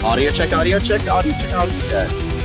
Audio check, audio check, audio check, audio check.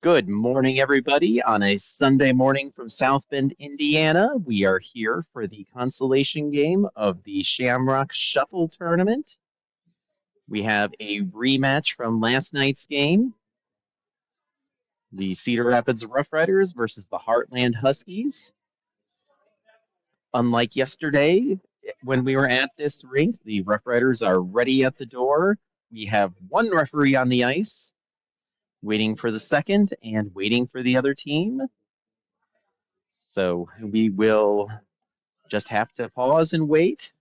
Good morning, everybody. On a Sunday morning from South Bend, Indiana, we are here for the consolation game of the Shamrock Shuffle Tournament. We have a rematch from last night's game, the Cedar Rapids Roughriders versus the Hartland Huskies. Unlike yesterday, when we were at this rink, the Roughriders are ready at the door. We have one referee on the ice, waiting for the second and waiting for the other team. So we will just have to pause and wait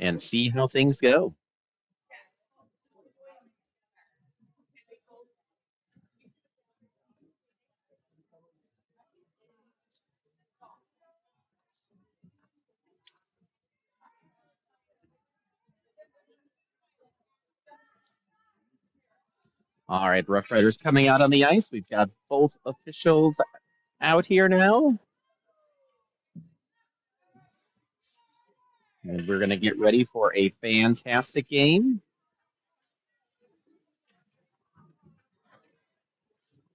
and see how things go. All right, Rough Riders coming out on the ice. We've got both officials out here now. And we're going to get ready for a fantastic game.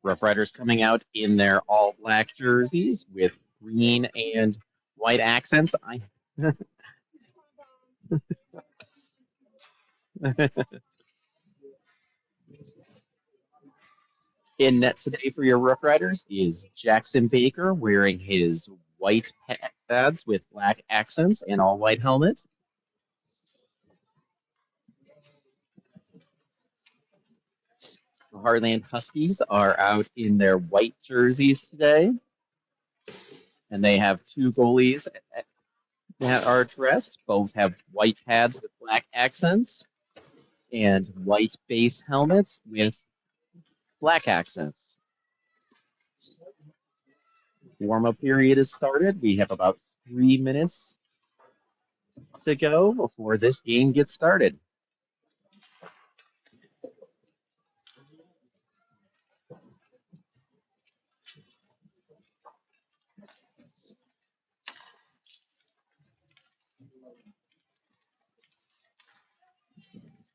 Rough Riders coming out in their all black jerseys with green and white accents. In net today for your Rough Riders is Jackson Baker wearing his white pads with black accents and all white helmet. The Hartland Huskies are out in their white jerseys today, and they have two goalies that are dressed. Both have white pads with black accents and white base helmets with black accents. Warm-up period is started. We have about 3 minutes to go before this game gets started.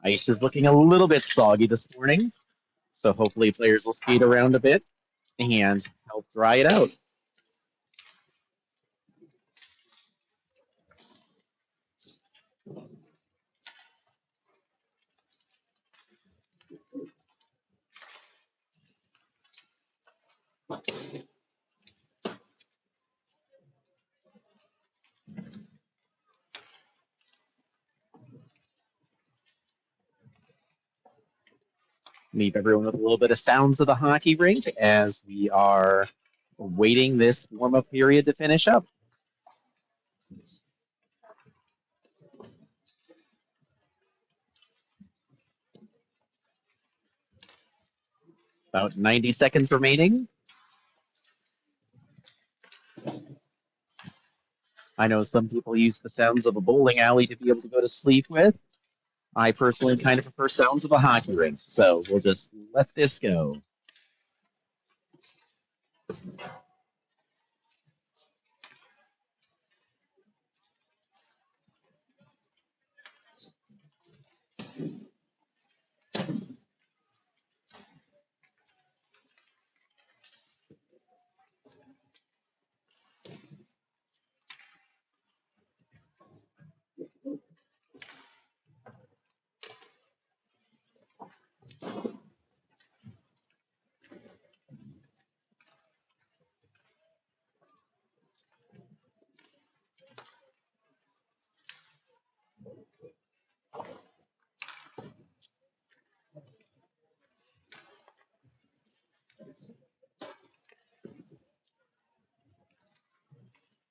Ice is looking a little bit soggy this morning, so hopefully players will skate around a bit and help dry it out. Leave everyone with a little bit of sounds of the hockey rink as we are waiting this warm-up period to finish up. About 90 seconds remaining. I know some people use the sounds of a bowling alley to be able to go to sleep with. I personally kind of prefer sounds of a hockey rink, so we'll just let this go.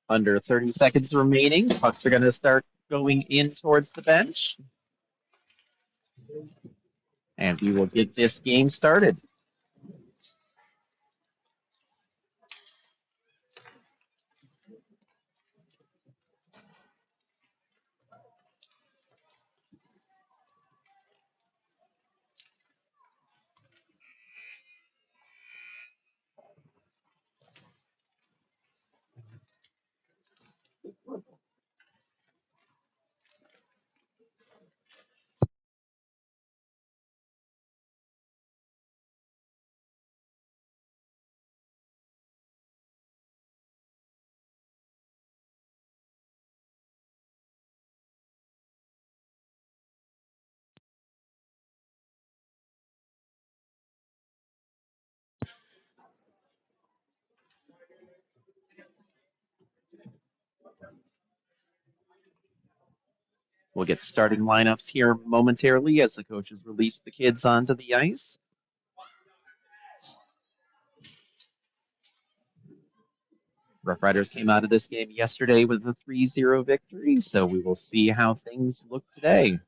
Under 30 seconds remaining. Pucks are going to start going in towards the bench. And we will get this game started. We'll get starting lineups here momentarily as the coaches release the kids onto the ice. Roughriders came out of this game yesterday with a 3-0 victory, so we will see how things look today.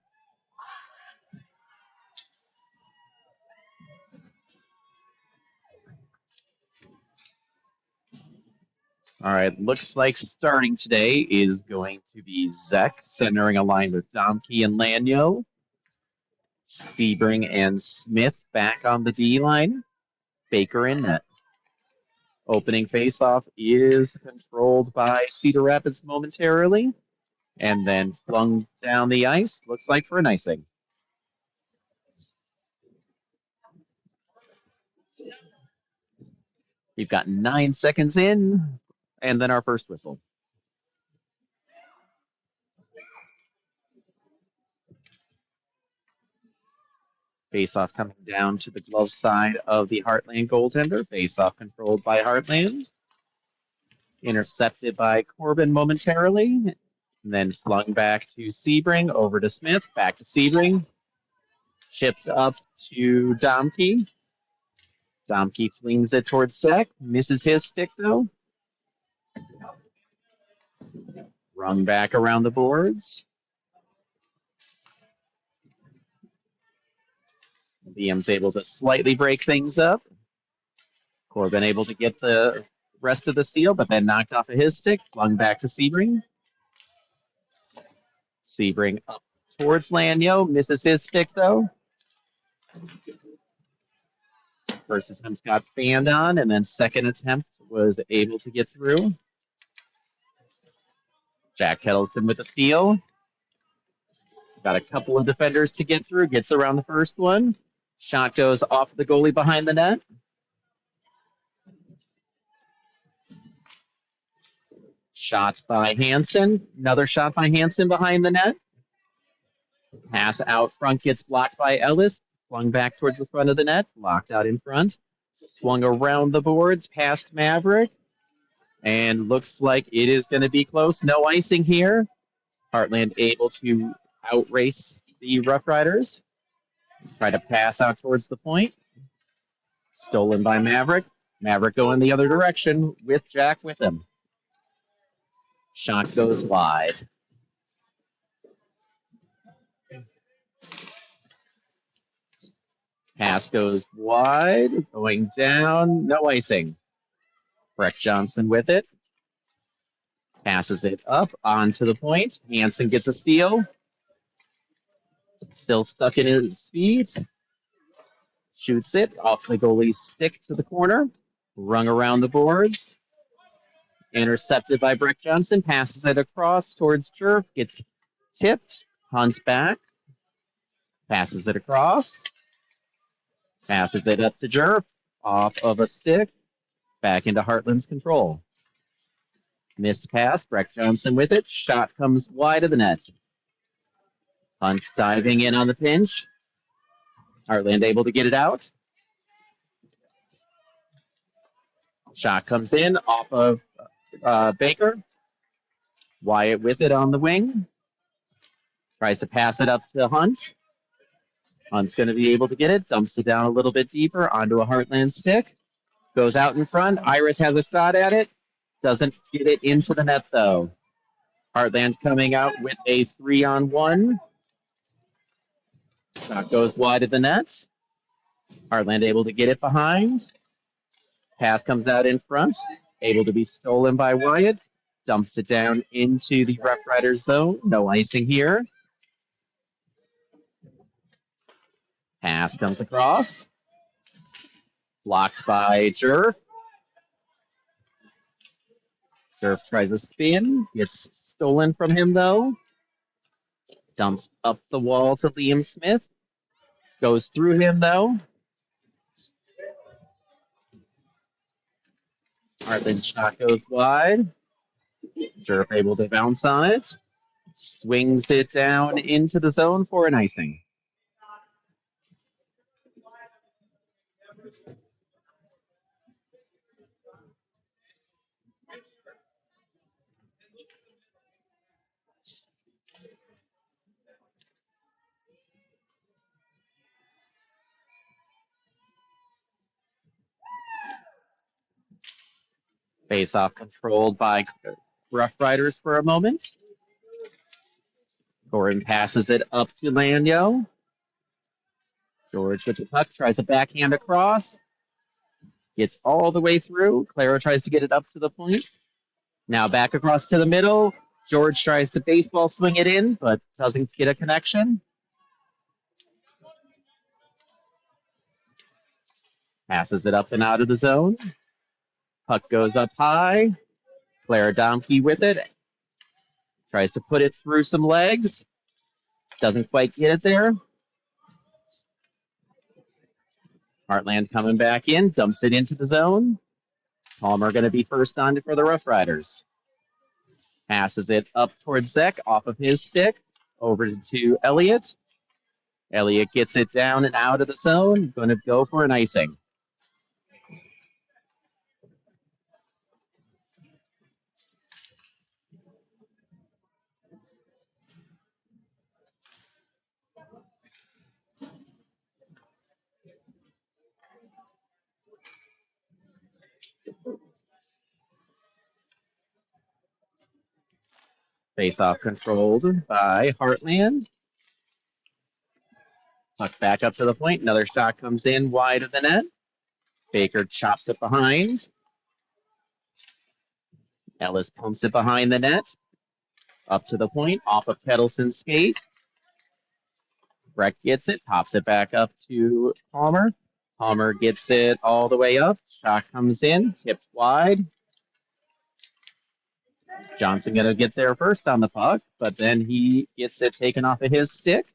All right, looks like starting today is going to be Zek, centering a line with Domke and Lanyo. Sebring and Smith back on the D line. Baker in net. Opening faceoff is controlled by Cedar Rapids momentarily, and then flung down the ice, looks like for an icing. We've got 9 seconds in, and then our first whistle. Faceoff coming down to the glove side of the Hartland goaltender. Faceoff controlled by Hartland. Intercepted by Corbin momentarily. And then flung back to Sebring, over to Smith, back to Sebring. Chipped up to Domke. Domke flings it towards Sek. Misses his stick, though. Run back around the boards. Liam's able to slightly break things up. Corbin able to get the rest of the steal, but then knocked off of his stick. Flung back to Sebring. Sebring up towards Lanyo. Misses his stick, though. First attempt got fanned on, and then second attempt was able to get through. Jack Kettleson with a steal. Got a couple of defenders to get through. Gets around the first one. Shot goes off the goalie behind the net. Shot by Hansen. Another shot by Hansen behind the net. Pass out front gets blocked by Ellis. Flung back towards the front of the net. Locked out in front. Swung around the boards past Maverick. And looks like it is going to be close. No icing here. Hartland able to outrace the Roughriders. Try to pass out towards the point. Stolen by Maverick. Maverick going the other direction with Jack with him. Shot goes wide. Pass goes wide. Going down. No icing. Breck Johnson with it. Passes it up onto the point. Hansen gets a steal. Still stuck in his feet. Shoots it off the goalie's stick to the corner. Rung around the boards. Intercepted by Breck Johnson. Passes it across towards Jerf. Gets tipped. Hunt back. Passes it across. Passes it up to Jerf. Off of a stick. Back into Hartland's control. Missed pass. Breck Johnson with it. Shot comes wide of the net. Hunt diving in on the pinch. Hartland able to get it out. Shot comes in off of Baker. Wyatt with it on the wing. Tries to pass it up to Hunt. Hunt's going to be able to get it. Dumps it down a little bit deeper onto a Hartland stick. Goes out in front. Iris has a shot at it. Doesn't get it into the net, though. Heartland coming out with a 3-on-1. Shot goes wide of the net. Heartland able to get it behind. Pass comes out in front. Able to be stolen by Wyatt. Dumps it down into the Rough Riders zone. No icing here. Pass comes across. Blocked by Jerf. Jerf tries a spin. Gets stolen from him, though. Dumped up the wall to Liam Smith. Goes through him, though. Hartland's shot goes wide. Jerf able to bounce on it. Swings it down into the zone for an icing. Face-off controlled by Roughriders for a moment. Gordon passes it up to Lanyo. George with the puck, tries a backhand across. Gets all the way through. Clara tries to get it up to the point. Now back across to the middle. George tries to baseball swing it in, but doesn't get a connection. Passes it up and out of the zone. Puck goes up high. Clara Domke with it. Tries to put it through some legs. Doesn't quite get it there. Hartland coming back in. Dumps it into the zone. Palmer going to be first on for the Roughriders. Passes it up towards Zek off of his stick. Over to Elliott. Elliott gets it down and out of the zone. Going to go for an icing. Face-off controlled by Hartland. Puck back up to the point. Another shot comes in wide of the net. Baker chops it behind. Ellis pumps it behind the net. Up to the point, off of Kettleson's skate. Breck gets it, pops it back up to Palmer. Palmer gets it all the way up. Shot comes in, tipped wide. Johnson going to get there first on the puck, but then he gets it taken off of his stick.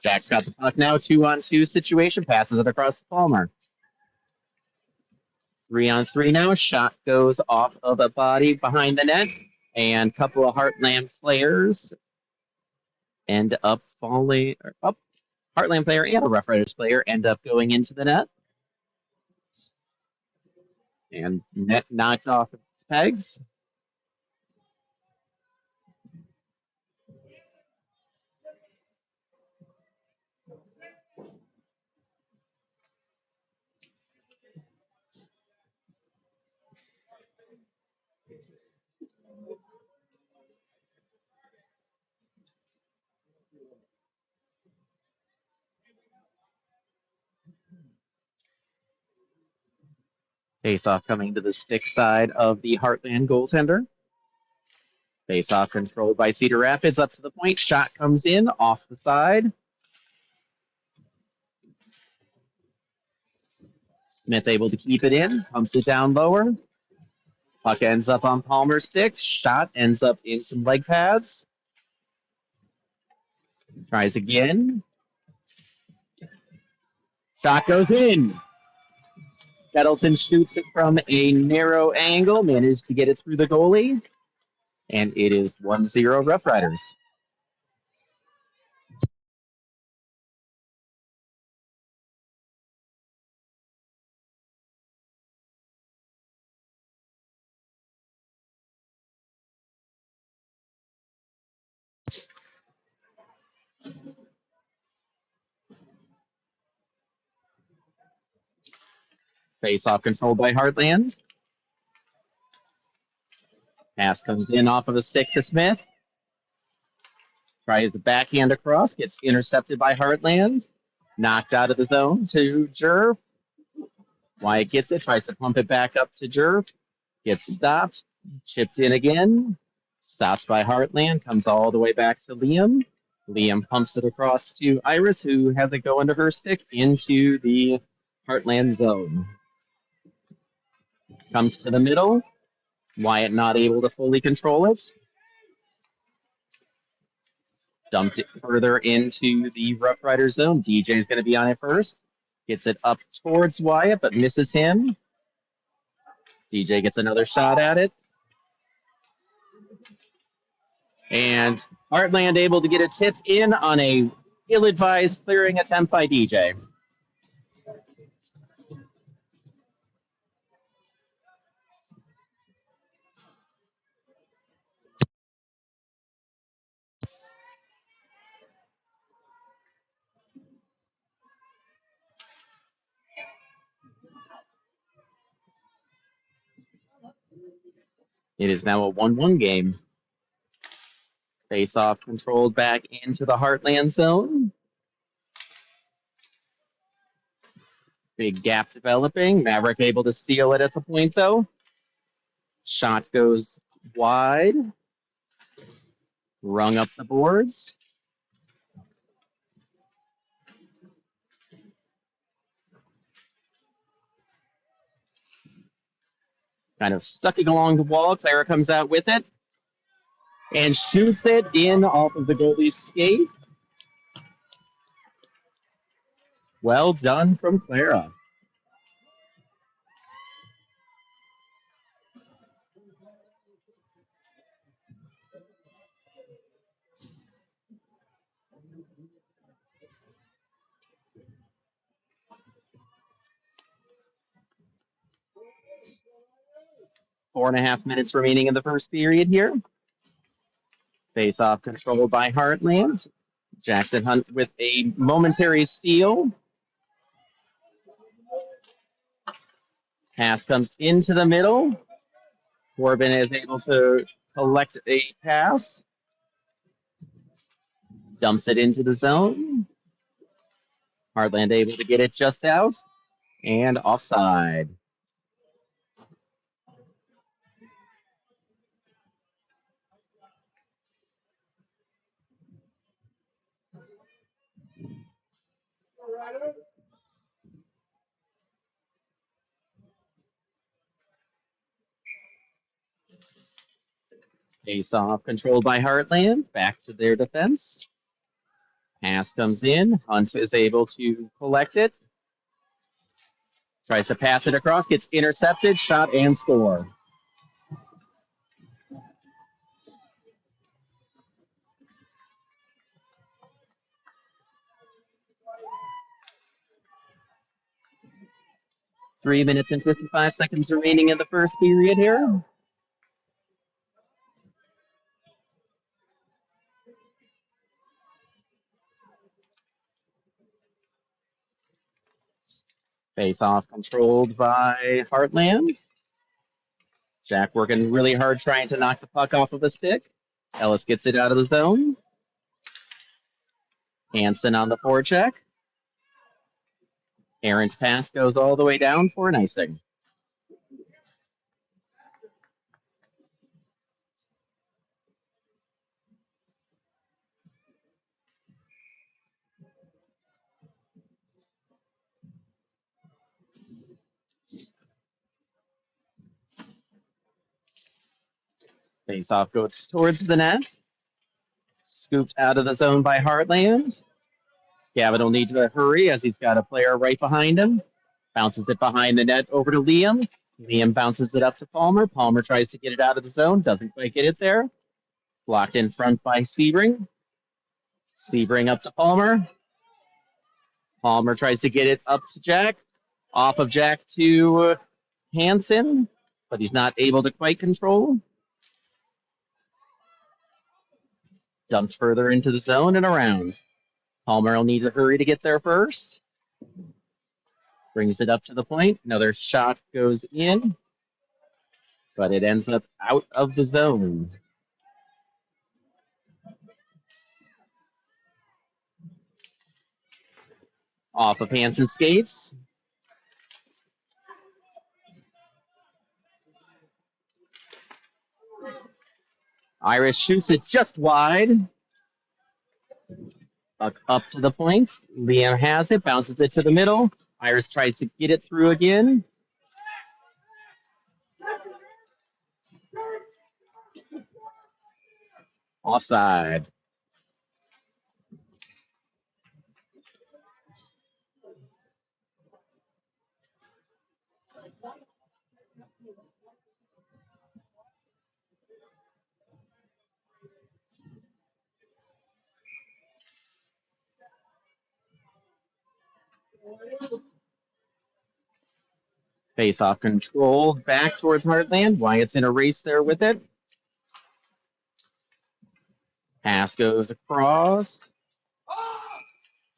Jack's got the puck now, 2-on-2 situation, passes it across to Palmer. 3-on-3 now, shot goes off of a body behind the net, and a couple of Heartland players end up falling, Heartland player and a Roughriders player end up going into the net. And net knocked off its pegs. Face-off coming to the stick side of the Heartland goaltender. Face-off controlled by Cedar Rapids up to the point. Shot comes in off the side. Smith able to keep it in. Pumps it down lower. Puck ends up on Palmer's stick. Shot ends up in some leg pads. Tries again. Shot goes in. Kettleson shoots it from a narrow angle. Managed to get it through the goalie. And it is 1-0 Roughriders. Face-off controlled by Hartland. Pass comes in off of a stick to Smith. Tries the backhand across. Gets intercepted by Hartland. Knocked out of the zone to Jerv. Wyatt gets it. Tries to pump it back up to Jerv. Gets stopped. Chipped in again. Stopped by Hartland. Comes all the way back to Liam. Liam pumps it across to Iris, who has it go under her stick into the Heartland zone. Comes to the middle. Wyatt not able to fully control it. Dumped it further into the Roughrider zone. DJ's going to be on it first. Gets it up towards Wyatt, but misses him. DJ gets another shot at it. And Heartland able to get a tip in on a ill-advised clearing attempt by DJ. It is now a 1-1 game. Face-off controlled back into the Heartland zone. Big gap developing. Maverick able to steal it at the point, though. Shot goes wide. Rung up the boards. Kind of stucking along the wall. Clara comes out with it and shoots it in off of the goalie's skate. Well done from Clara. Four and a half minutes remaining in the first period here. Face-off controlled by Hartland. Jackson Hunt with a momentary steal. Pass comes into the middle. Corbin is able to collect a pass. Dumps it into the zone. Hartland able to get it just out. And offside. Face-off controlled by Hartland. Back to their defense. Pass comes in. Hunt is able to collect it. Tries to pass it across. Gets intercepted. Shot and score. Three minutes and 55 seconds remaining in the first period here. Face-off controlled by Hartland. Jack working really hard trying to knock the puck off of the stick. Ellis gets it out of the zone. Hansen on the forecheck. Errant pass goes all the way down for an icing. Face-off goes towards the net. Scooped out of the zone by Hartland. Gavin will need to hurry as he's got a player right behind him. Bounces it behind the net over to Liam. Liam bounces it up to Palmer. Palmer tries to get it out of the zone. Doesn't quite get it there. Blocked in front by Sebring. Sebring up to Palmer. Palmer tries to get it up to Jack. Off of Jack to Hansen, but he's not able to quite control. Dumps further into the zone and around. Palmer will need to hurry to get there first. Brings it up to the point. Another shot goes in, but it ends up out of the zone. Off of Hansen's skates. Iris shoots it just wide. Up to the point. Liam has it, bounces it to the middle. Iris tries to get it through again. Offside. Face-off control back towards Heartland. Wyatt's in a race there with it. Pass goes across.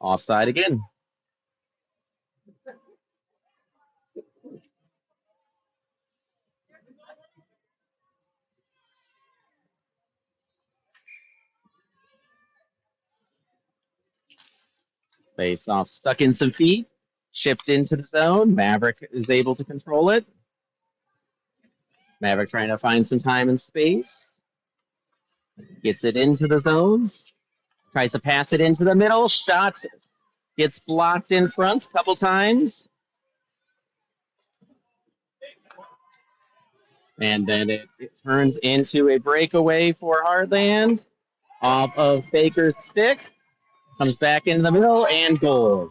Offside again. Face off, stuck in some feet, chipped into the zone. Maverick is able to control it. Maverick trying to find some time and space. Gets it into the zones. Tries to pass it into the middle. Shot gets blocked in front a couple times. And then it turns into a breakaway for Hartland. Off of Baker's stick. Comes back into the middle and goal.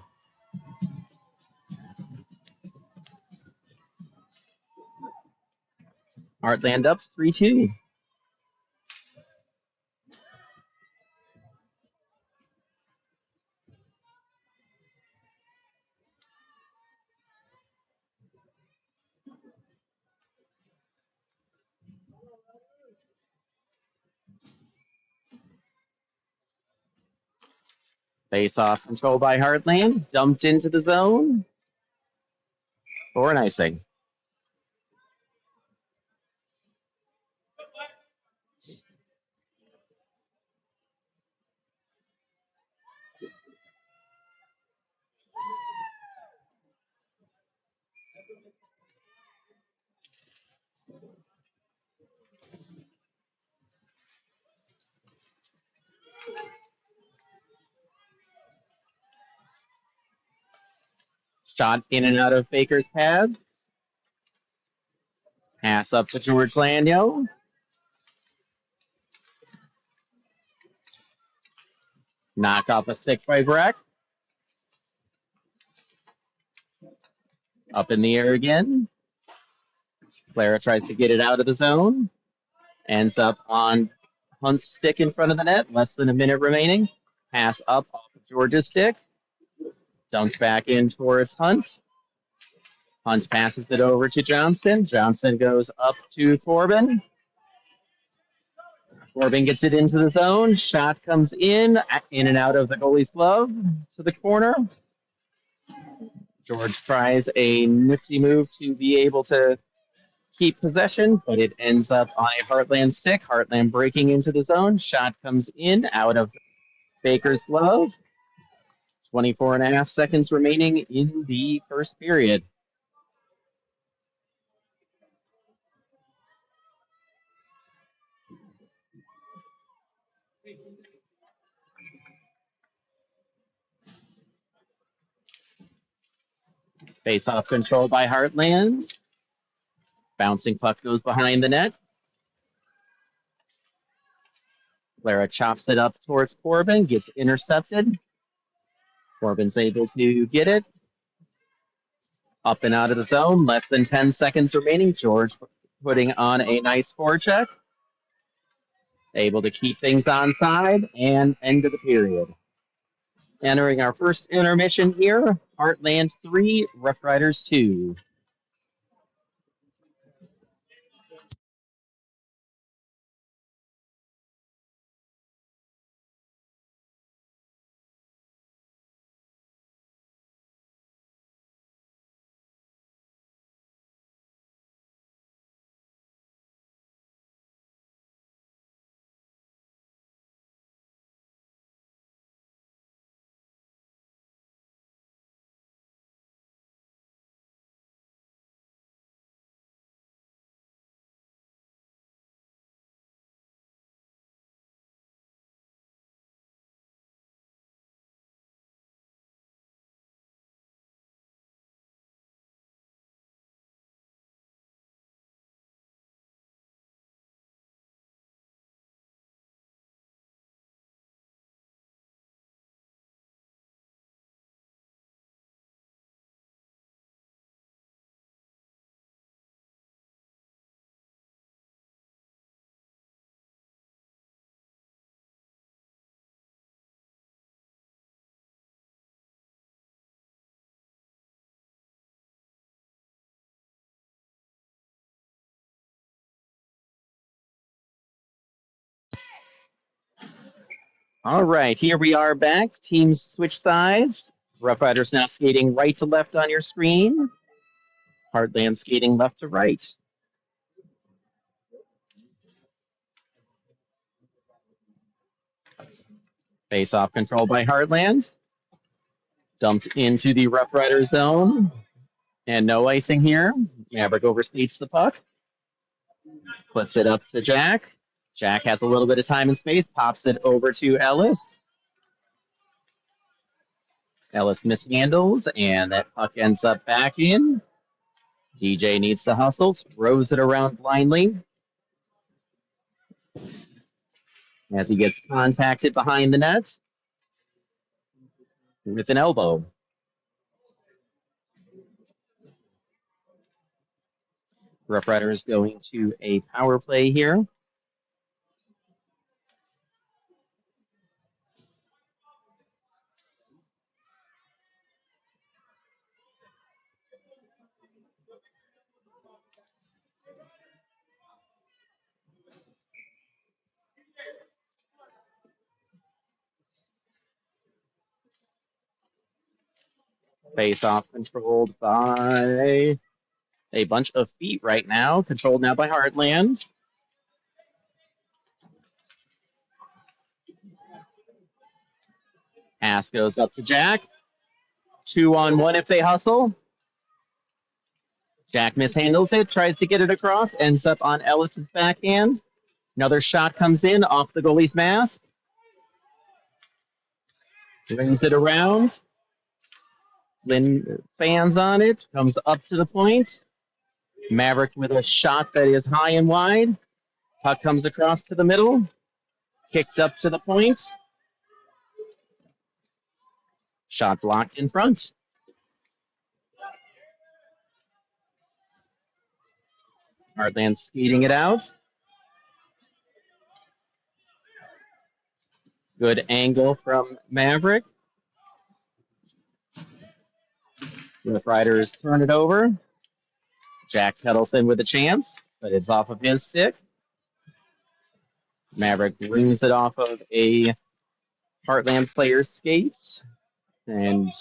Hartland up 3-2. Face off controlled by Hartland. Dumped into the zone for an icing. Shot in and out of Baker's pad. Pass up to George Lanyo. Knock off a stick by Breck. Up in the air again. Clara tries to get it out of the zone. Ends up on Hunt's stick in front of the net. Less than a minute remaining. Pass up off of George's stick. Dunked back in towards Hunt. Hunt passes it over to Johnson. Johnson goes up to Corbin. Corbin gets it into the zone. Shot comes in and out of the goalie's glove to the corner. George tries a nifty move to be able to keep possession, but it ends up on a Hartland stick. Hartland breaking into the zone. Shot comes in out of Baker's glove. 24 and a half seconds remaining in the first period. Face-off control by Hartland. Bouncing puck goes behind the net. Clara chops it up towards Corbin, gets intercepted. Corbin's able to get it. Up and out of the zone, less than 10 seconds remaining. George putting on a nice forecheck. Able to keep things on side and end of the period. Entering our first intermission here, Heartland 3, Roughriders 2. All right, here we are back. Teams switch sides. Roughriders now skating right to left on your screen. Heartland skating left to right. Face-off control by Heartland. Dumped into the Roughriders zone. And no icing here. Maverick overskates the puck. Puts it up to Jack. Jack has a little bit of time and space. Pops it over to Ellis. Ellis mishandles, and that puck ends up back in. DJ needs to hustle. Throws it around blindly. As he gets contacted behind the net with an elbow. Rough Riders going to a power play here. Face off controlled by a bunch of feet right now. Controlled now by Hartland. Pass goes up to Jack. 2-on-1 if they hustle. Jack mishandles it, tries to get it across, ends up on Ellis's backhand. Another shot comes in off the goalie's mask. Brings it around. Flynn fans on it, comes up to the point. Maverick with a shot that is high and wide. Puck comes across to the middle. Kicked up to the point. Shot blocked in front. Hartland skating it out. Good angle from Maverick. Rough Riders turn it over. Jack Kettleson with a chance, but it's off of his stick. Maverick brings it off of a Heartland player's skates and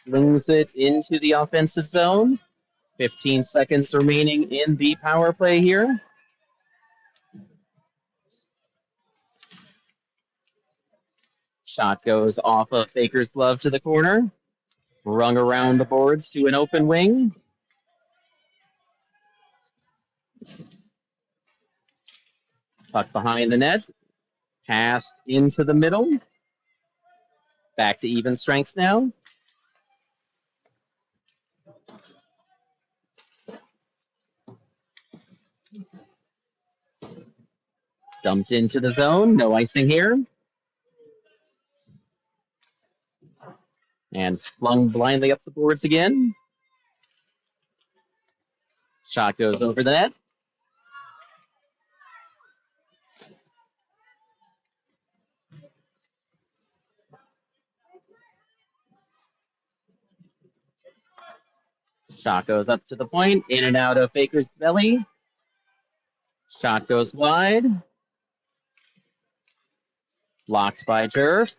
brings it into the offensive zone. 15 seconds remaining in the power play here. Shot goes off of Baker's glove to the corner. Rung around the boards to an open wing. Puck behind the net. Pass into the middle. Back to even strength now. Dumped into the zone. No icing here. And flung blindly up the boards again. Shot goes over the net. Shot goes up to the point. In and out of Baker's belly. Shot goes wide. Blocked by Turf.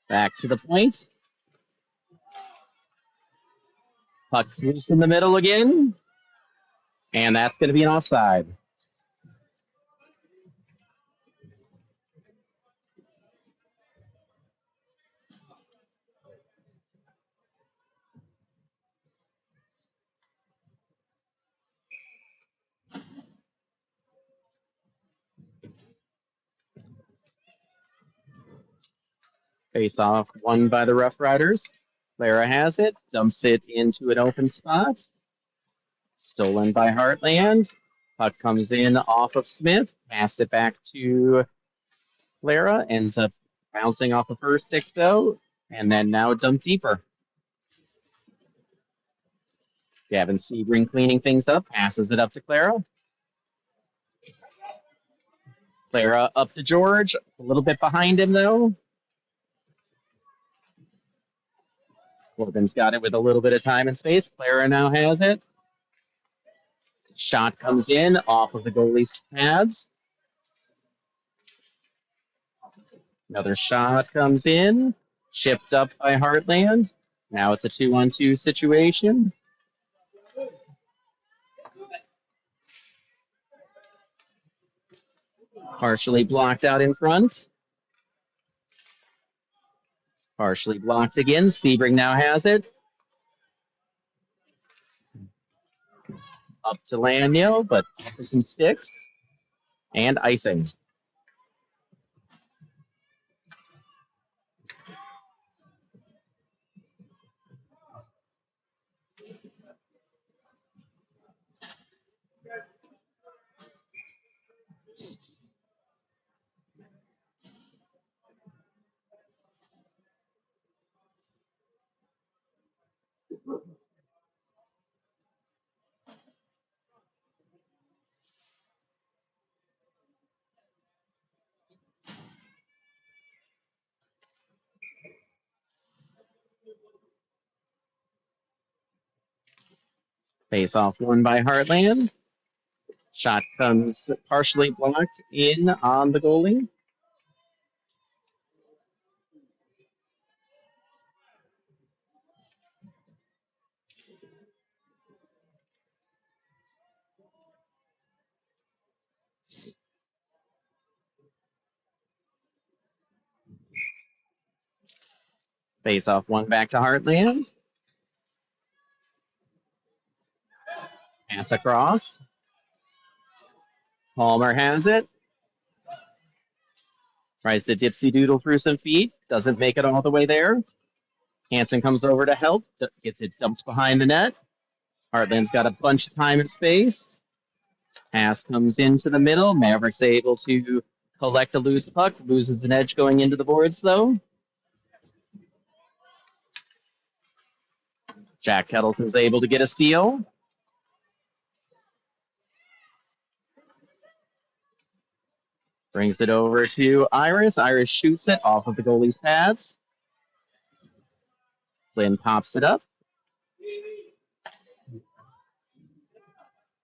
Back to the point. Puck's loose in the middle again. And that's going to be an offside. Face off won by the Rough Riders. Clara has it, dumps it into an open spot. Stolen by Heartland. Puck comes in off of Smith. Passed it back to Clara. Ends up bouncing off of her stick, though. And then now dumped deeper. Gavin Sebring cleaning things up. Passes it up to Clara. Clara up to George. A little bit behind him, though. Corbin's got it with a little bit of time and space. Clara now has it. Shot comes in off of the goalie's pads. Another shot comes in. Chipped up by Hartland. Now it's a 2-on-2 situation. Partially blocked out in front. Partially blocked again. Sebring now has it. Up to Lanyo, but some sticks. And icing. Face off won by Hartland. Shot comes partially blocked in on the goalie. Face off one back to Hartland. Pass across. Palmer has it. Tries to dipsy doodle through some feet. Doesn't make it all the way there. Hansen comes over to help. Gets it dumped behind the net. Hartland's got a bunch of time and space. Pass comes into the middle. Maverick's able to collect a loose puck. Loses an edge going into the boards, though. Jack Kettleton's able to get a steal. Brings it over to Iris. Iris shoots it off of the goalie's pads. Flynn pops it up.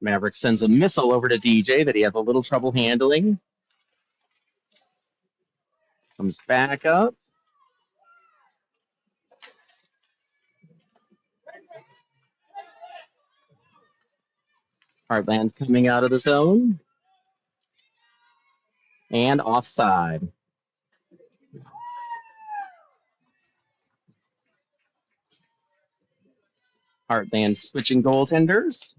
Maverick sends a missile over to DJ that he has a little trouble handling. Comes back up. Hartland coming out of the zone. And offside. Hartland switching goaltenders.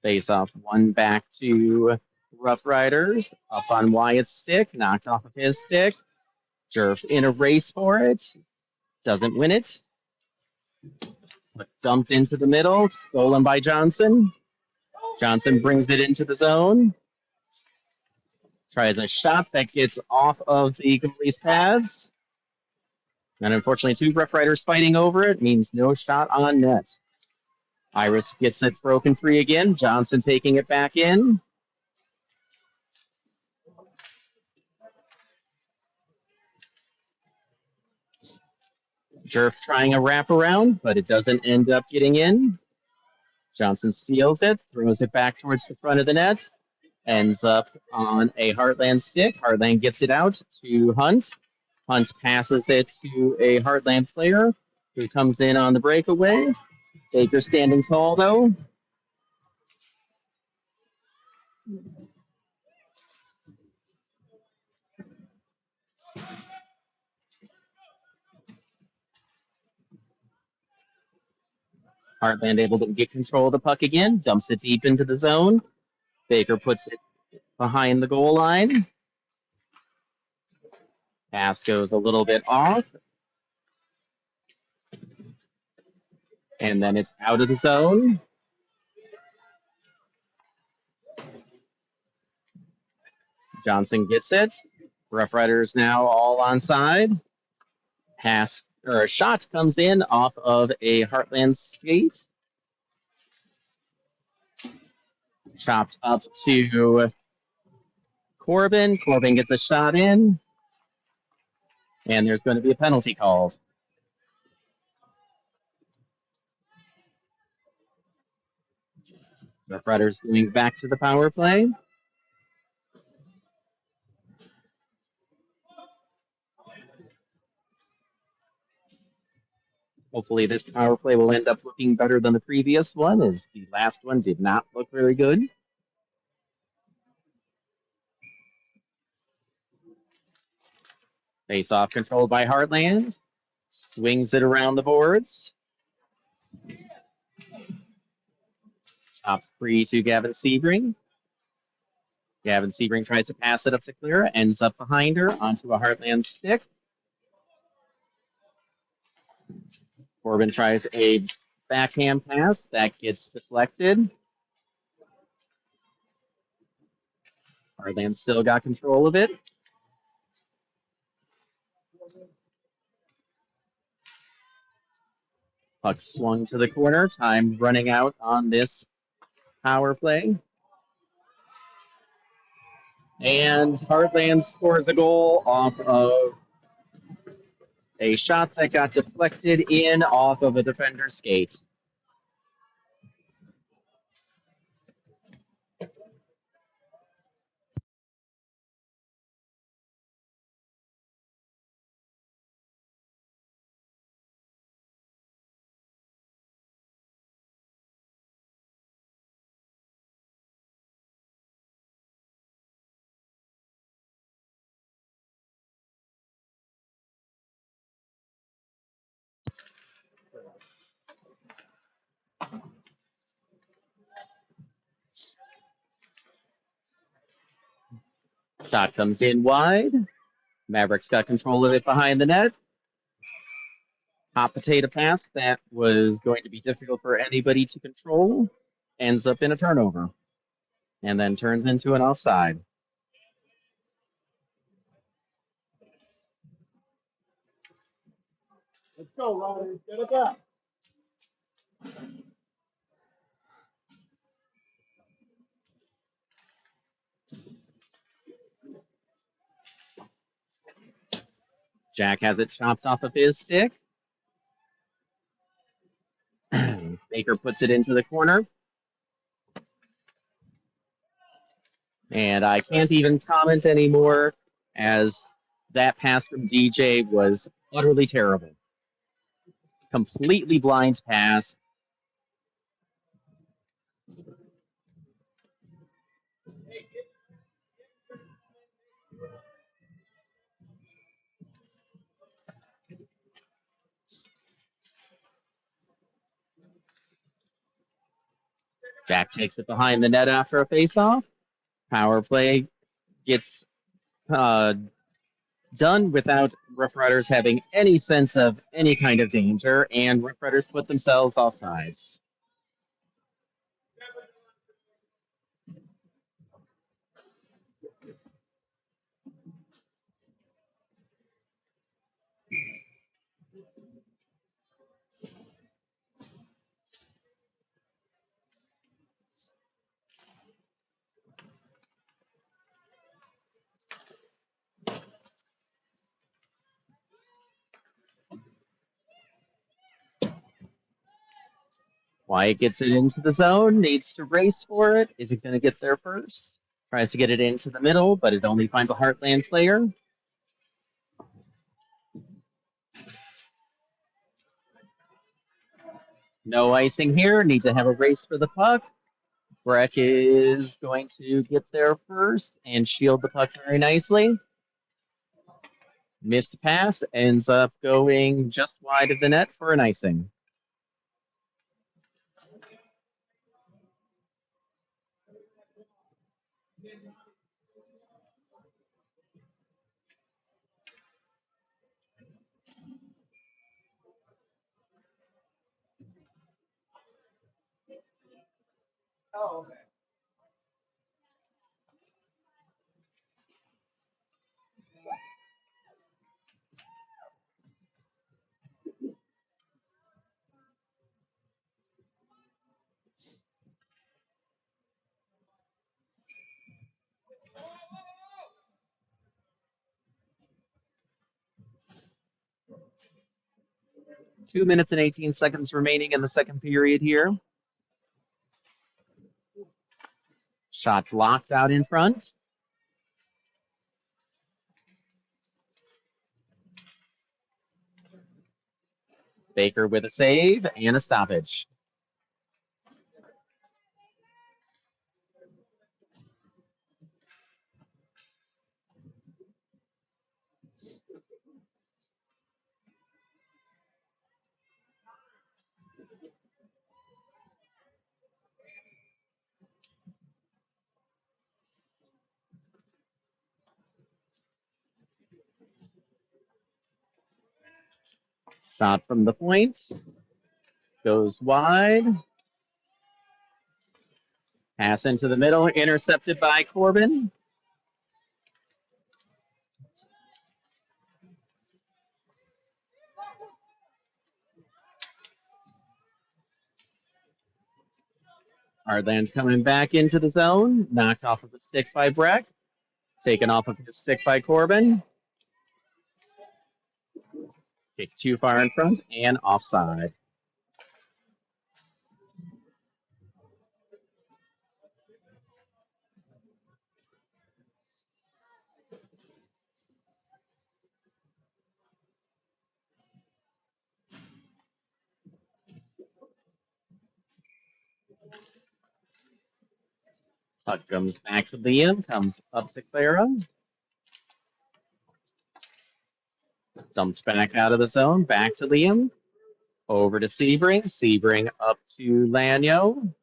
Face off one back to Roughriders. Up on Wyatt's stick. Knocked off of his stick. Jerf in a race for it. Doesn't win it. But dumped into the middle. Stolen by Johnson. Johnson brings it into the zone. Tries a shot that gets off of the goalie's pads. And unfortunately, two Rough Riders fighting over it means no shot on net. Iris gets it broken free again. Johnson taking it back in. Jerf trying a wraparound, but it doesn't end up getting in. Johnson steals it, throws it back towards the front of the net. Ends up on a Hartland stick. Hartland gets it out to Hunt. Hunt passes it to a Hartland player who comes in on the breakaway. Baker standing tall, though. Hartland able to get control of the puck again. Dumps it deep into the zone. Baker puts it behind the goal line. Pass goes a little bit off. And then it's out of the zone. Johnson gets it. Rough Riders now all onside. Pass or a shot comes in off of a Heartland skate. Chopped up to Corbin. Corbin gets a shot in. And there's going to be a penalty called. Rough Riders going back to the power play. Hopefully this power play will end up looking better than the previous one, as the last one did not look very good. Face off controlled by Hartland. Swings it around the boards. Top free to Gavin Sebring. Gavin Sebring tries to pass it up to Clara, ends up behind her onto a Heartland stick. Corbin tries a backhand pass. That gets deflected. Heartland still got control of it. Puck swung to the corner. Time running out on this power play. And Heartland scores a goal off of a shot that got deflected in off of a defender's skate. Shot comes in wide. Mavericks got control of it behind the net. Hot potato pass that was going to be difficult for anybody to control. Ends up in a turnover. And then turns into an offside. Let's go, Riders. Get it back. Jack has it chopped off of his stick. Baker puts it into the corner. And I can't even comment anymore, as that pass from DJ was utterly terrible. Completely blind pass. Jack takes it behind the net after a faceoff. Power play gets done without Roughriders having any sense of any kind of danger, and Roughriders put themselves offsides. Wyatt gets it into the zone, needs to race for it. Is it going to get there first? Tries to get it into the middle, but it only finds a Heartland player. No icing here. Need to have a race for the puck. Breck is going to get there first and shield the puck very nicely. Missed pass, ends up going just wide of the net for an icing. Oh, okay. 2 minutes and 18 seconds remaining in the second period here. Shot blocked out in front. Baker with a save and a stoppage. Shot from the point. Goes wide. Pass into the middle, intercepted by Corbin. Hartland coming back into the zone. Knocked off of the stick by Breck. Taken off of his stick by Corbin. Kick too far in front and offside. Puck comes back to Liam, comes up to Clara. Dumped back out of the zone, back to Liam. Over to Sebring. Sebring up to Lanyo.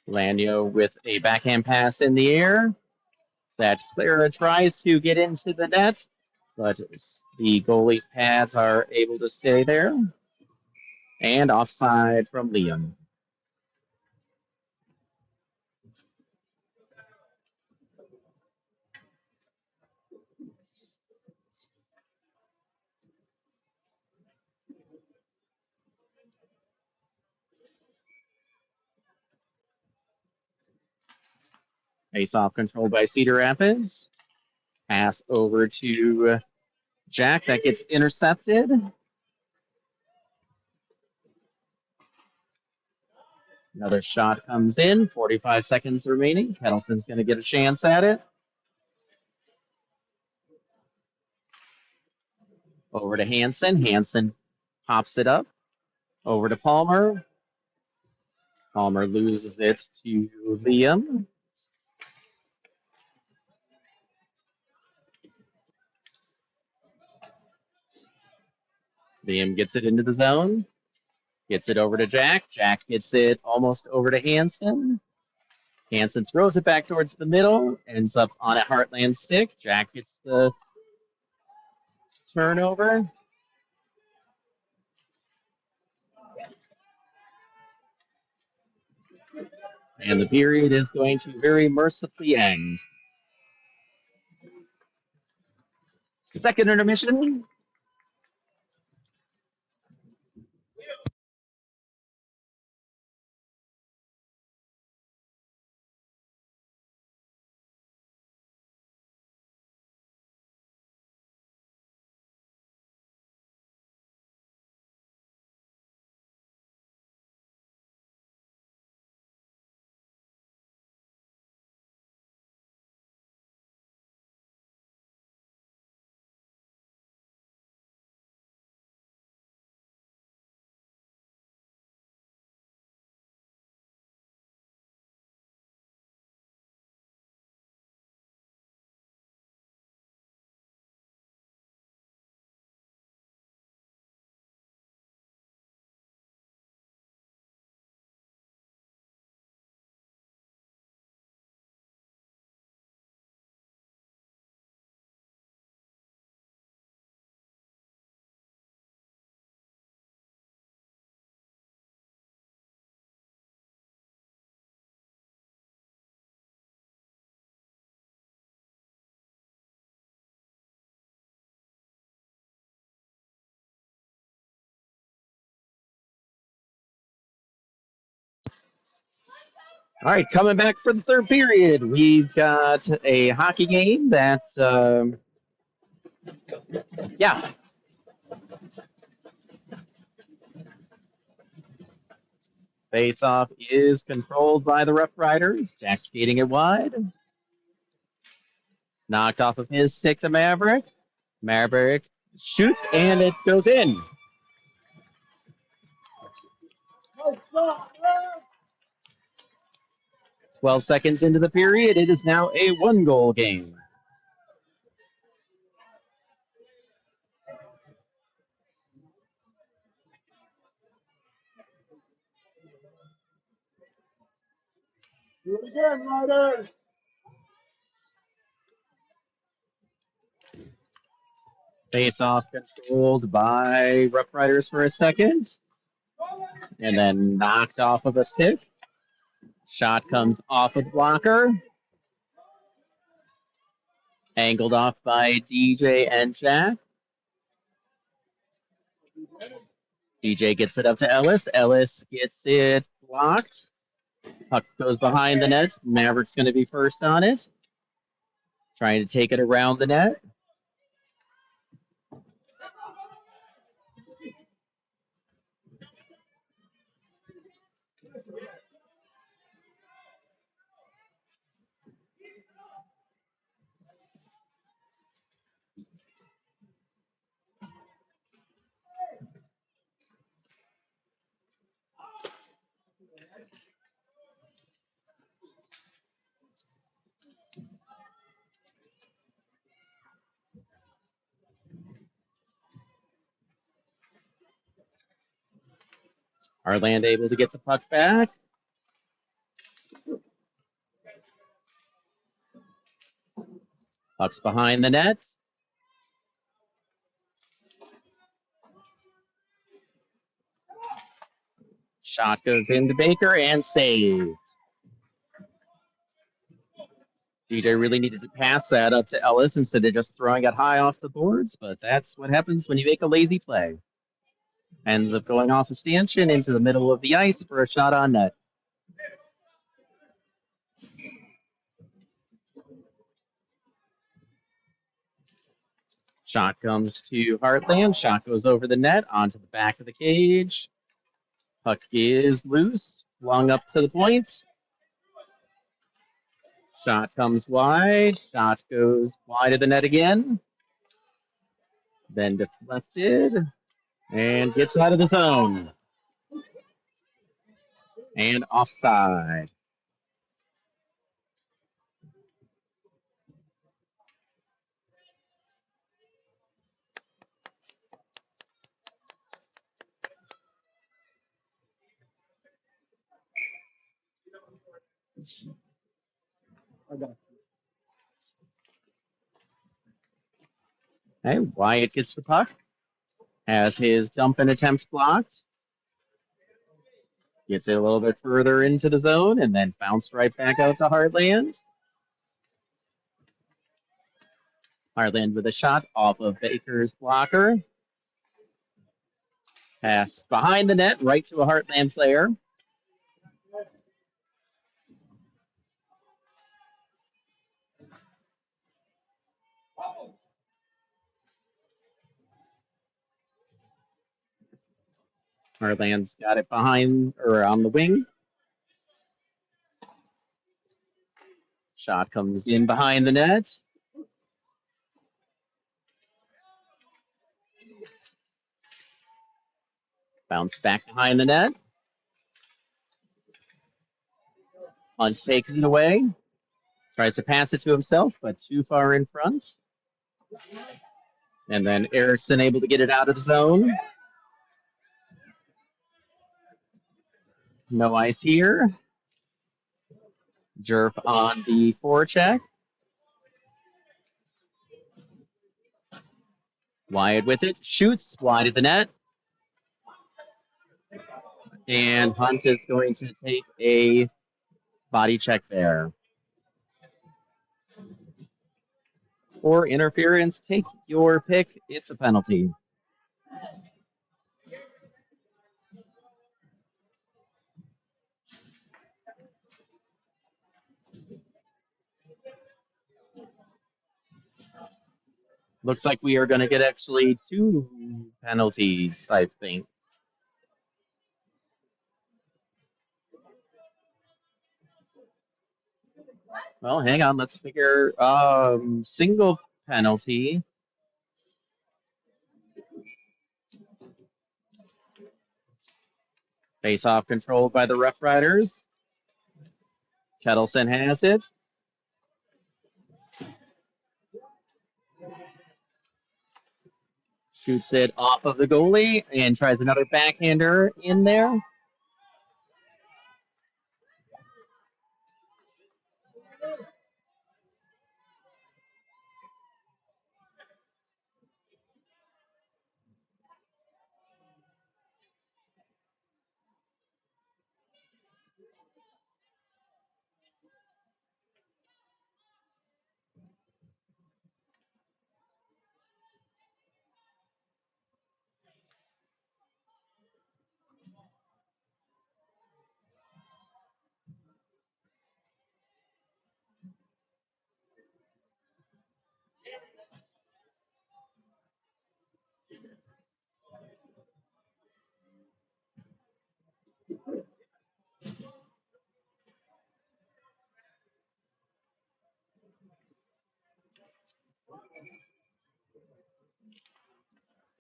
Lanyo with a backhand pass in the air that Clara tries to get into the net, but the goalie's pads are able to stay there. And offside from Liam. Face-off controlled by Cedar Rapids. Pass over to Jack. That gets intercepted. Another shot comes in. 45 seconds remaining. Kettleson's going to get a chance at it. Over to Hansen. Hansen pops it up. Over to Palmer. Palmer loses it to Liam. Liam gets it into the zone. Gets it over to Jack. Jack gets it almost over to Hansen. Hansen throws it back towards the middle. Ends up on a Heartland stick. Jack gets the turnover. And the period is going to very mercifully end. Second intermission. All right, coming back for the third period. We've got a hockey game that, face-off is controlled by the Roughriders. Jack skating it wide. Knocked off of his stick to Maverick. Maverick Shoots, and it goes in. 12 seconds into the period, it is now a 1-goal game. Do it again, Riders. Face-off controlled by Roughriders for a second, and then knocked off of a stick. Shot comes off of blocker. Angled off by DJ and Jack. DJ gets it up to Ellis. Ellis gets it blocked. Puck goes behind the net. Maverick's going to be first on it. Trying to take it around the net. Hartland able to get the puck back. Puck's behind the net. Shot goes into Baker and saved. DJ really needed to pass that up to Ellis instead of just throwing it high off the boards, but that's what happens when you make a lazy play. Ends up going off a stanchion into the middle of the ice for a shot on net. Shot comes to Hartland. Shot goes over the net onto the back of the cage. Puck is loose, flung up to the point. Shot comes wide. Shot goes wide of the net again. Then deflected and gets out of the zone. And offside. Okay, Wyatt gets the puck. Has his dump and attempt blocked. Gets it a little bit further into the zone and then bounced right back out to Hartland. Hartland with a shot off of Baker's blocker. Pass behind the net, right to a Hartland player. Hartland's got it behind or on the wing. Shot comes in behind the net. Bounce back behind the net. Hunt takes it away. Tries to pass it to himself, but too far in front. And then Erickson able to get it out of the zone. No ice here. Jerf on the forecheck. Wyatt with it. Shoots wide of the net. And Hunt is going to take a body check there. For interference, take your pick. It's a penalty. Looks like we are going to get actually 2 penalties, I think. Well, hang on. Let's figure single penalty. Face-off controlled by the Roughriders. Kettleson has it. Shoots it off of the goalie and tries another backhander in there.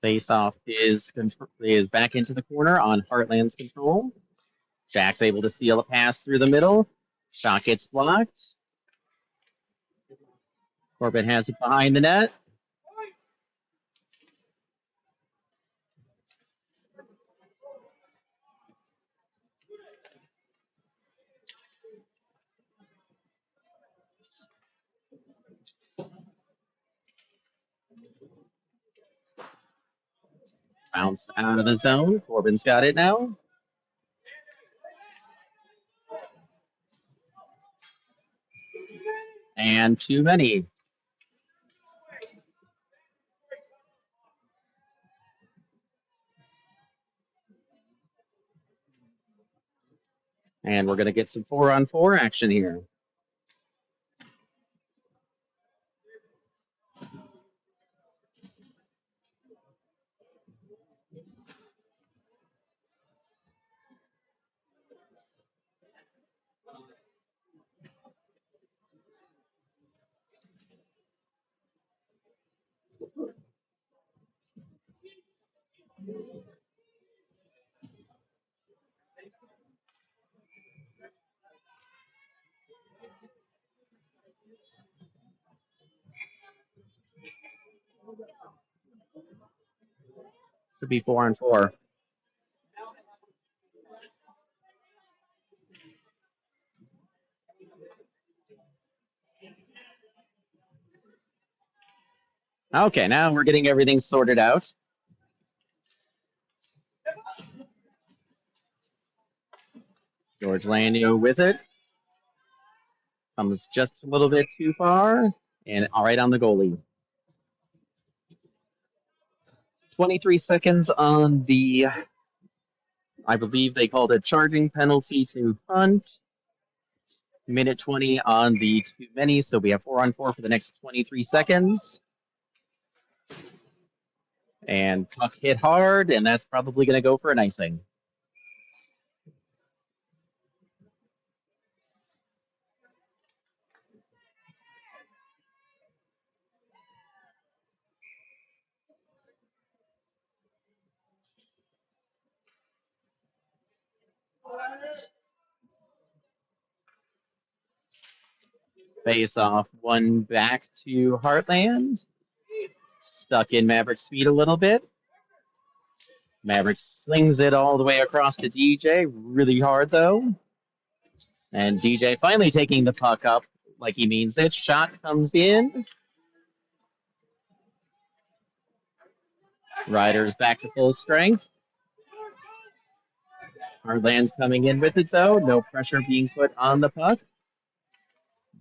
Face-off is back into the corner on Hartland's control. Jack's able to steal a pass through the middle. Shot gets blocked. Corbin has it behind the net. Bounced out of the zone. Corbin's got it now. And too many. And we're going to get some 4-on-4 action here. Should be 4-on-4. Okay, now we're getting everything sorted out. George Lanio with it. Comes just a little bit too far. And all right on the goalie. 23 seconds on the, I believe they called it charging penalty to punt. Minute 20 on the too many, so we have 4-on-4 for the next 23 seconds. And puck hit hard, and that's probably going to go for an icing. Face off, one back to Hartland. Stuck in Maverick's feet a little bit. Maverick slings it all the way across to DJ, really hard though. And DJ finally taking the puck up like he means it. Shot comes in. Riders back to full strength. Hartland coming in with it though. No pressure being put on the puck.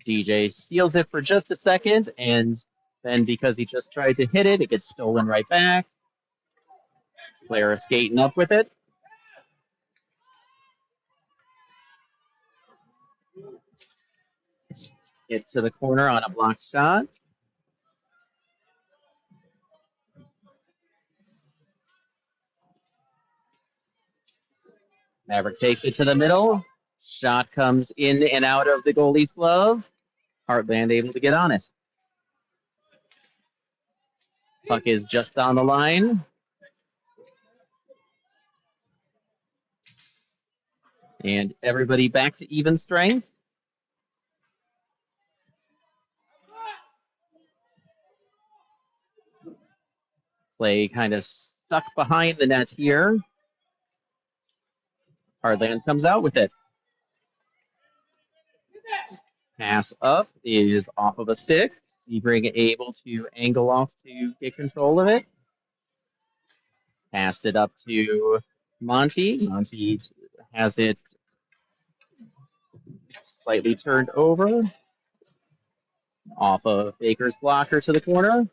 DJ steals it for just a second, and then because he just tried to hit it, it gets stolen right back. Player skating up with it. Hit to the corner on a blocked shot. Maverick takes it to the middle. Shot comes in and out of the goalie's glove. Hartland able to get on it. Puck is just on the line. And everybody back to even strength. Play kind of stuck behind the net here. Hartland comes out with it. Pass up is off of a stick. Sebring able to angle off to get control of it. Passed it up to Monty. Monty has it slightly turned over. Off of Baker's blocker to the corner.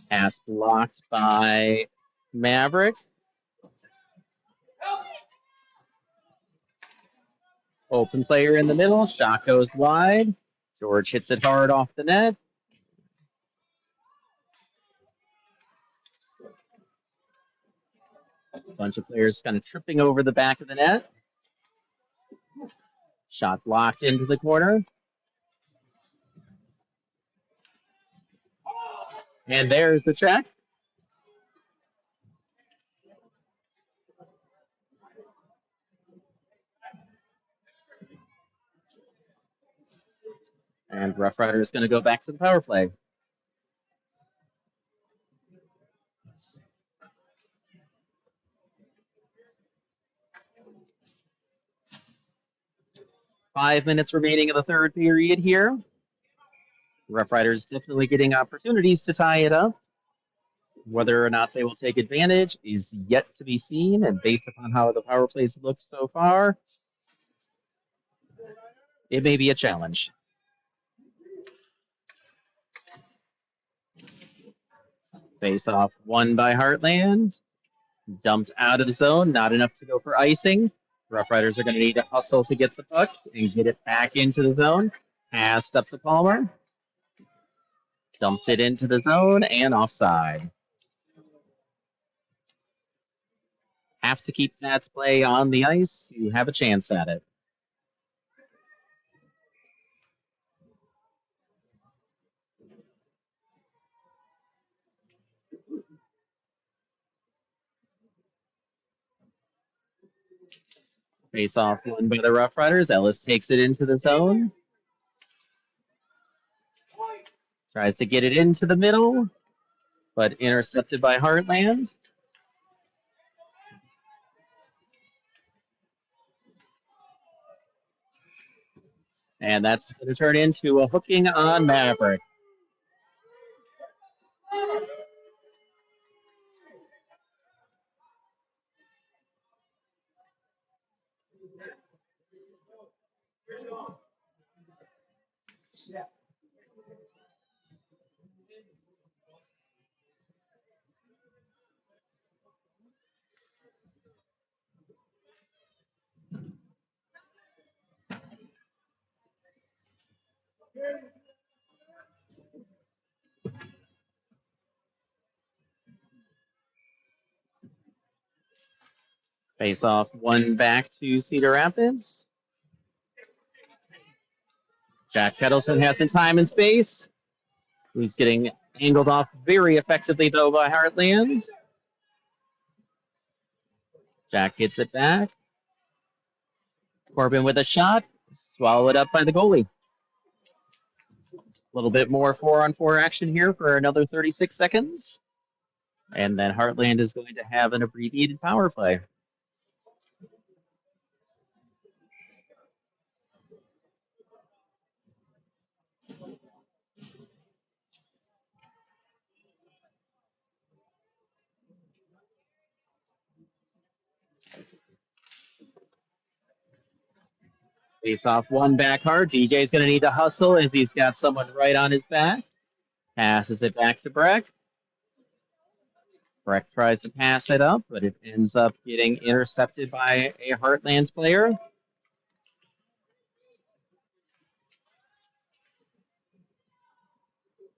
Pass blocked by Maverick. Open player in the middle. Shot goes wide. George hits it hard off the net. A bunch of players kind of tripping over the back of the net. Shot blocked into the corner. And there's the check. And Roughriders is going to go back to the power play. Five minutes remaining in the third period here. Roughriders definitely getting opportunities to tie it up. Whether or not they will take advantage is yet to be seen, and based upon how the power plays have looked so far, it may be a challenge. Face off won by Hartland. Dumped out of the zone, not enough to go for icing. Roughriders are going to need to hustle to get the puck and get it back into the zone. Passed up to Palmer. Dumped it into the zone and offside. Have to keep that play on the ice to have a chance at it. Face off won by the Roughriders. Ellis takes it into the zone. Tries to get it into the middle, but intercepted by Hartland. And that's going to turn into a hooking on Maverick. Face off one back to Cedar Rapids. Jack Kettleson has some time and space. He's getting angled off very effectively, though, by Hartland. Jack hits it back. Corbin with a shot. Swallowed up by the goalie. A little bit more 4-on-4 action here for another 36 seconds. And then Hartland is going to have an abbreviated power play. Face off one back hard. DJ's going to need to hustle as he's got someone right on his back. Passes it back to Breck. Breck tries to pass it up, but it ends up getting intercepted by a Heartland player.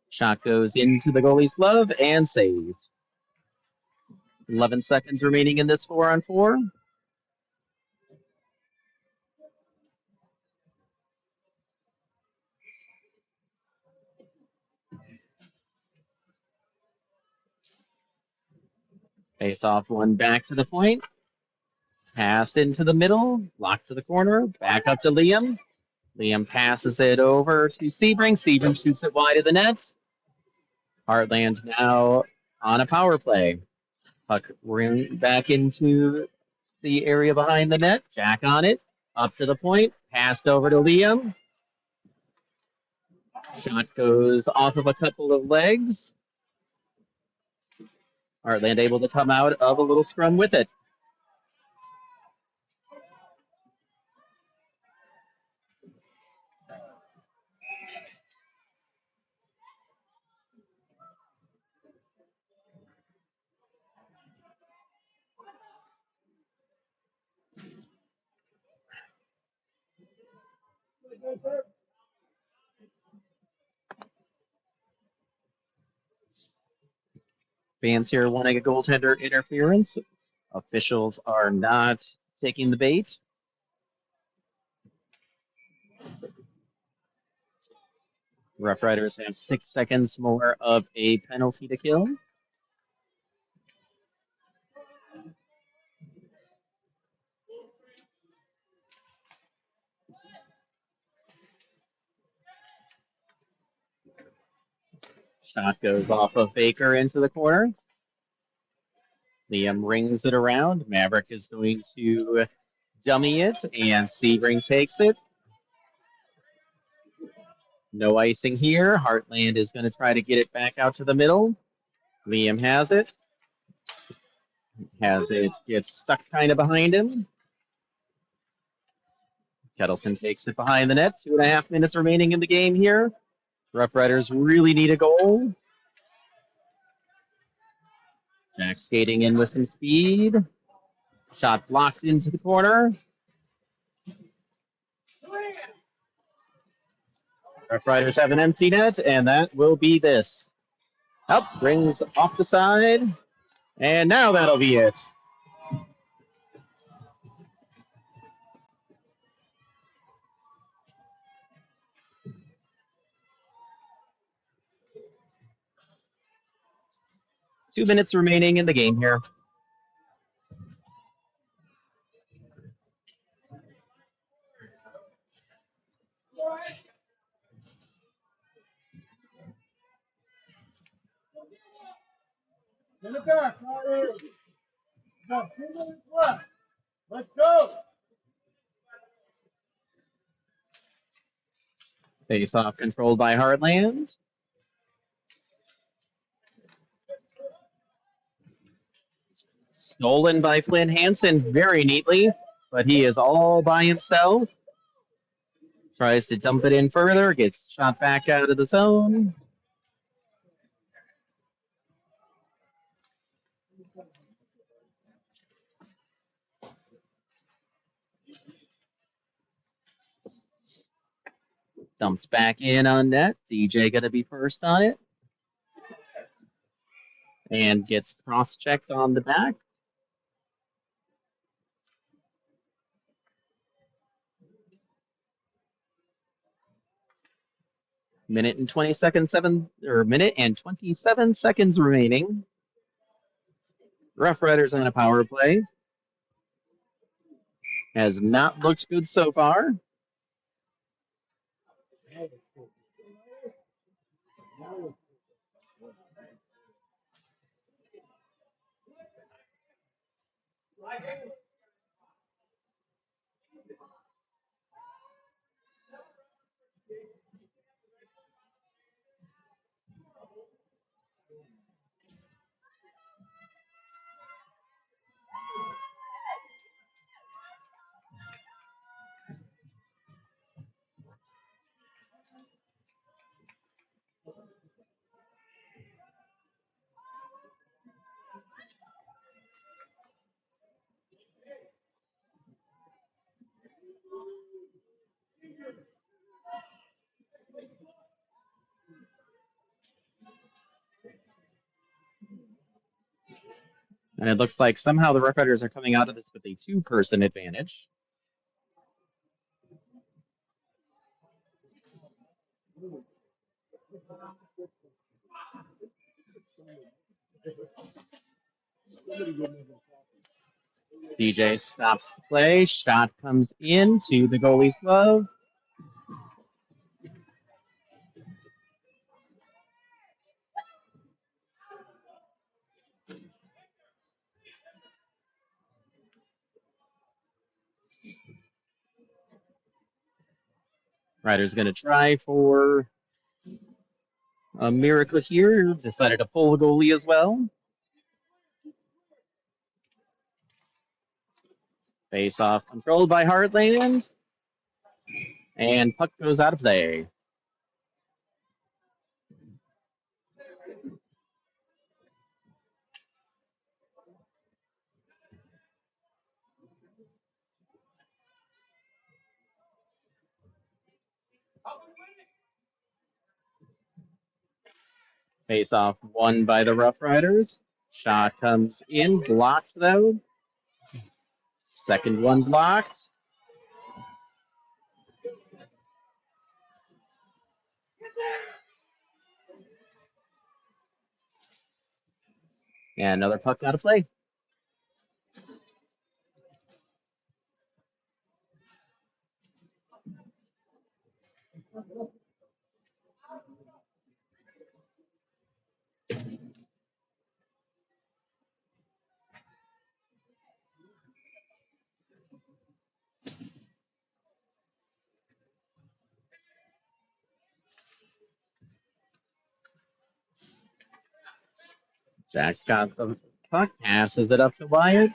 Shot goes into the goalie's glove and saved. 11 seconds remaining in this 4-on-4. Face off one back to the point. Passed into the middle, locked to the corner, back up to Liam. Liam passes it over to Sebring. Sebring shoots it wide of the net. Hartland now on a power play. Puck back into the area behind the net. Jack on it. Up to the point. Passed over to Liam. Shot goes off of a couple of legs. Hartland able to come out of a little scrum with it. Fans here wanting a goaltender interference. Officials are not taking the bait. Roughriders have 6 seconds more of a penalty to kill. Shot goes off of Baker into the corner. Liam rings it around. Maverick is going to dummy it, and Sebring takes it. No icing here. Hartland is going to try to get it back out to the middle. Liam has it. Gets stuck kind of behind him. Kettleson takes it behind the net. 2.5 minutes remaining in the game here. Rough Riders really need a goal. Jack skating in with some speed. Shot blocked into the corner. Rough Riders have an empty net, and that will be this. Up, brings off the side, and now that'll be it. Two minutes remaining in the game here. In the back, Ryder. Got 2 minutes left. Let's go. Face off controlled by Hartland. Stolen by Flynn Hansen very neatly, but he is all by himself. Tries to dump it in further, gets shot back out of the zone. Dumps back in on net. DJ going to be first on it. And gets cross-checked on the back. Minute and 27 seconds remaining. Rough Riders on a power play. Has not looked good so far. And it looks like somehow the Rough Riders are coming out of this with a 2-person advantage. DJ stops the play. Shot comes into the goalie's glove. Riders going to try for a miracle here. Decided to pull the goalie as well. Face off controlled by Hartland. And puck goes out of play. Face off won by the Roughriders. Shot comes in, blocked though. Second one blocked. And another puck out of play. Jack's got the puck, passes it up to Wyatt.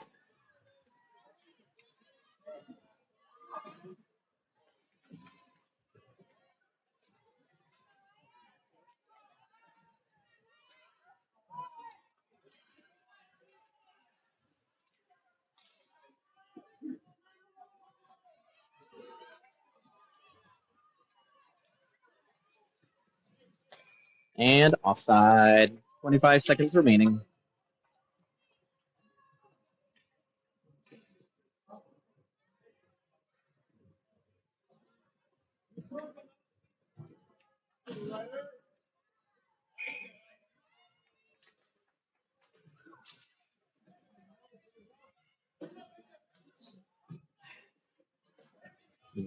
And offside. 25 seconds remaining.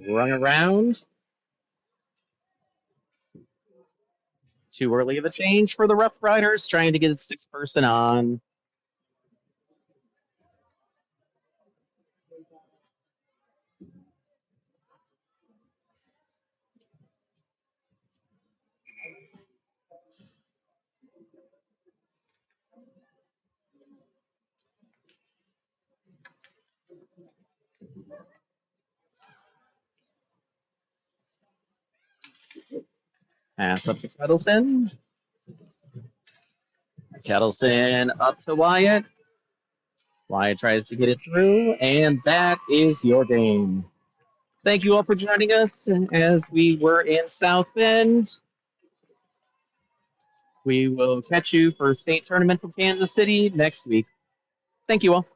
Run around. Too early of a change for the Rough Riders, trying to get a sixth person on. Pass up to Kettleson. Kettleson up to Wyatt. Wyatt tries to get it through, and that is your game. Thank you all for joining us as we were in South Bend. We will catch you for state tournament from Kansas City next week. Thank you all.